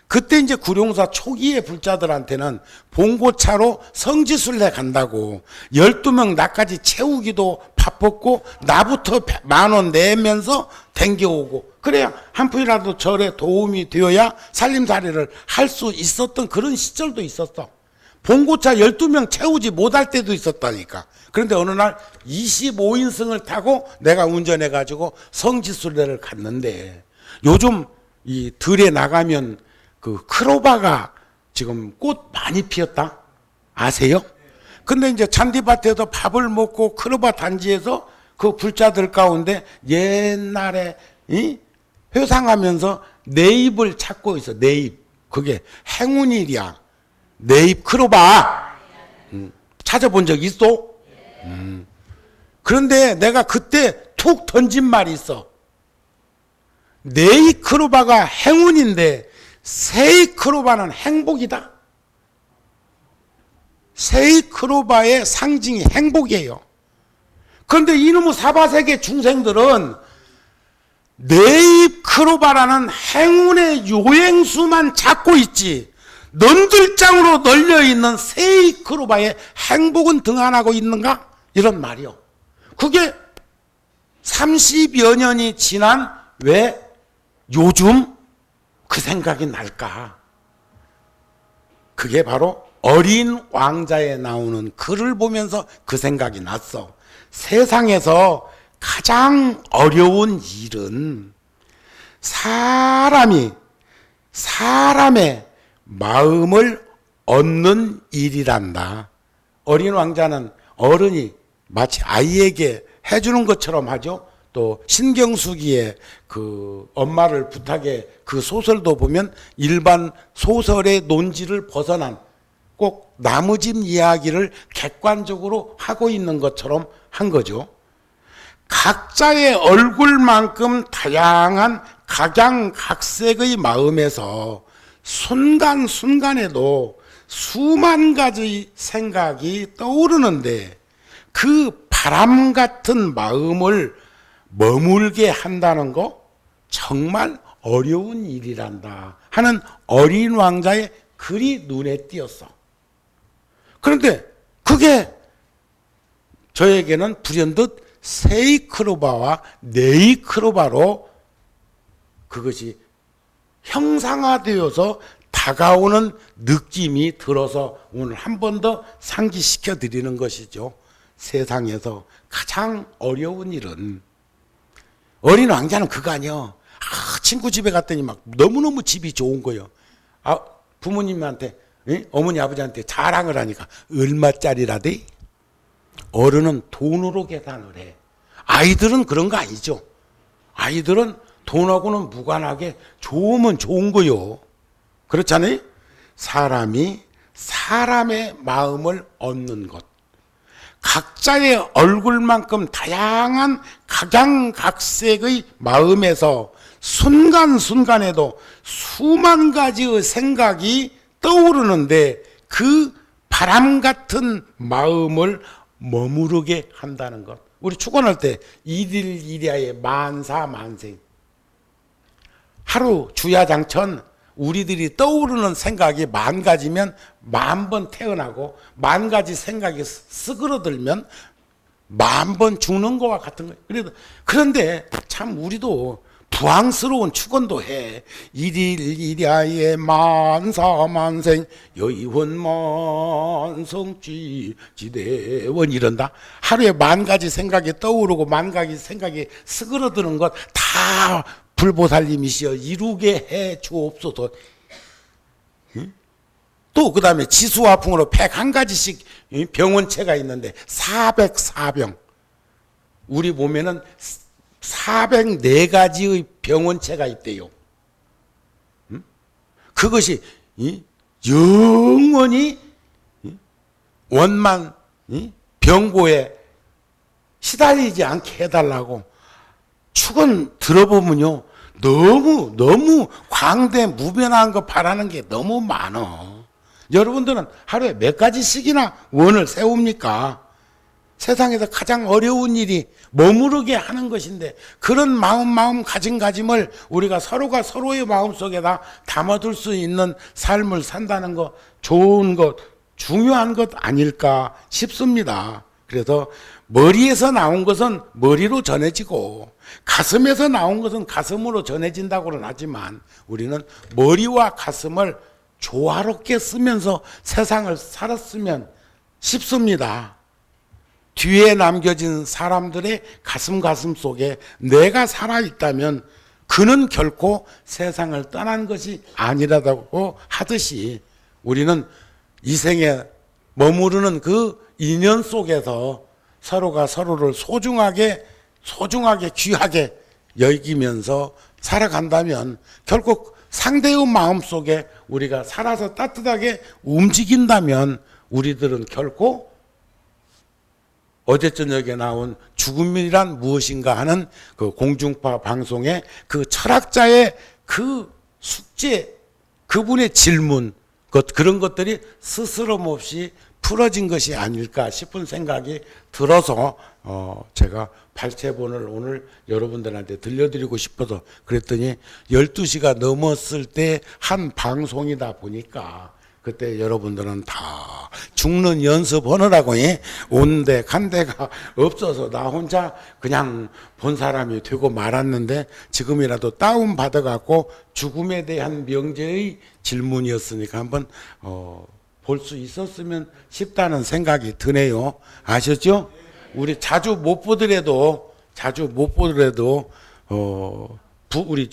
그때 이제 구룡사 초기의 불자들한테는 봉고차로 성지순례 간다고 12명 나까지 채우기도 바빴고 나부터 10,000원 내면서 댕겨오고, 그래야 한 푼이라도 절에 도움이 되어야 살림살이를 할 수 있었던 그런 시절도 있었어. 봉고차 12명 채우지 못할 때도 있었다니까. 그런데 어느 날 25인승을 타고 내가 운전해가지고 성지순례를 갔는데, 요즘 이 들에 나가면 그 크로바가 지금 꽃 많이 피었다 아세요? 근데 이제 잔디밭에서 밥을 먹고 크로바 단지에서 그 불자들 가운데 옛날에 회상하면서 네잎을 찾고 있어. 네잎. 그게 행운일이야. 네잎 크로바. 찾아본 적 있어? 그런데 내가 그때 툭 던진 말이 있어. 네잎 크로바가 행운인데 세잎 크로바는 행복이다. 세잎 크로바의 상징이 행복이에요. 그런데 이놈의 사바세계 중생들은 네잎 크로바라는 행운의 요행수만 찾고 있지, 넌들장으로 널려있는 세잎 크로바의 행복은 등한하고 있는가? 이런 말이요. 그게 30여 년이 지난 왜 요즘 그 생각이 날까? 그게 바로 어린 왕자에 나오는 글을 보면서 그 생각이 났어. 세상에서 가장 어려운 일은 사람의 마음을 얻는 일이란다. 어린 왕자는 어른이 마치 아이에게 해주는 것처럼 하죠. 또 신경수기에 그 엄마를 부탁해 그 소설도 보면 일반 소설의 논지를 벗어난 꼭 나무집 이야기를 객관적으로 하고 있는 것처럼 한 거죠. 각자의 얼굴만큼 다양한 각양각색의 마음에서 순간순간에도 수만 가지 생각이 떠오르는데, 그 바람 같은 마음을 머물게 한다는 거 정말 어려운 일이란다 하는 어린 왕자의 글이 눈에 띄었어. 그런데 그게 저에게는 불현듯 세이크로바와 네이크로바로 그것이 형상화되어서 다가오는 느낌이 들어서 오늘 한 번 더 상기시켜 드리는 것이죠. 세상에서 가장 어려운 일은, 어린 왕자는 그거 아니야. 친구 집에 갔더니 막 너무너무 집이 좋은 거예요. 부모님한테, 어머니 아버지한테 자랑을 하니까 얼마짜리라대? 어른은 돈으로 계산을 해. 아이들은 그런 거 아니죠. 아이들은 돈하고는 무관하게 좋으면 좋은 거요. 그렇잖아요. 사람이 사람의 마음을 얻는 것, 각자의 얼굴만큼 다양한 각양각색의 마음에서 순간순간에도 수만 가지의 생각이 떠오르는데, 그 바람 같은 마음을 머무르게 한다는 것. 우리 축원할 때 이딜이랴의 만사만생, 하루 주야장천 우리들이 떠오르는 생각이 10,000가지면 10,000번 태어나고 10,000가지 생각이 스그러들면 10,000번 죽는 거와 같은 거예요. 그런데 참 우리도 부황스러운 축원도 해. 일일이야의 만사만생 여의원만성지 지대원 이런다. 하루에 만 가지 생각이 떠오르고 만 가지 생각이 스그러드는 것 다 불보살님이시여 이루게 해 주옵소서. 또 그 다음에 지수화풍으로 101가지씩 병원체가 있는데 404병. 우리 몸에는 404가지의 병원체가 있대요. 그것이 영원히 원만 병고에 시달리지 않게 해달라고. 축은 들어보면요 너무 광대무변한 거 바라는 게 너무 많어. 여러분들은 하루에 몇 가지씩이나 원을 세웁니까? 세상에서 가장 어려운 일이 머무르게 하는 것인데 그런 마음가짐을 우리가 서로가 서로의 마음속에다 담아둘 수 있는 삶을 산다는 거 좋은 것, 중요한 것 아닐까 싶습니다. 그래서 머리에서 나온 것은 머리로 전해지고 가슴에서 나온 것은 가슴으로 전해진다고는 하지만 우리는 머리와 가슴을 조화롭게 쓰면서 세상을 살았으면 싶습니다. 뒤에 남겨진 사람들의 가슴 속에 내가 살아있다면 그는 결코 세상을 떠난 것이 아니라고 하듯이 우리는 이 생에 머무르는 그 인연 속에서 서로가 서로를 소중하게 귀하게 여기면서 살아간다면 결국 상대의 마음속에 우리가 살아서 따뜻하게 움직인다면 우리들은 결코 어제 저녁에 나온 죽음이란 무엇인가 하는 그 공중파 방송의 그 철학자의 그 숙제, 그분의 질문, 그런 것들이 스스럼 없이 풀어진 것이 아닐까 싶은 생각이 들어서 제가 발췌본을 오늘 여러분들한테 들려드리고 싶어서 그랬더니 12시가 넘었을 때 한 방송이다 보니까 그때 여러분들은 다 죽는 연습하느라고 온데 간데가 없어서 나 혼자 그냥 본 사람이 되고 말았는데 지금이라도 다운 받아갖고 죽음에 대한 명제의 질문이었으니까 한번 볼 수 있었으면 싶다는 생각이 드네요. 아셨죠? 우리 자주 못 보더라도 우리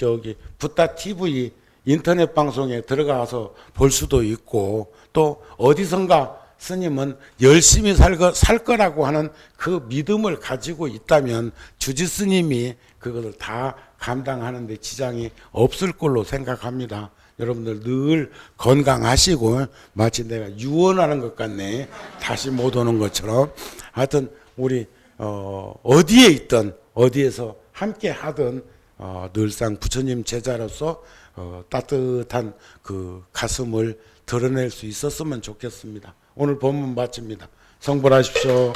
붓다 TV 인터넷 방송에 들어가서 볼 수도 있고 또 어디선가 스님은 열심히 살 거라고 하는 그 믿음을 가지고 있다면 주지 스님이 그것을 다 감당하는 데 지장이 없을 걸로 생각합니다. 여러분들 늘 건강하시고 마치 내가 유언하는 것 같네. 다시 못 오는 것처럼. 하여튼 우리 어디에 있든 어디에서 함께 하든 늘상 부처님 제자로서 따뜻한 그 가슴을 드러낼 수 있었으면 좋겠습니다. 오늘 본문 마칩니다. 성불하십시오.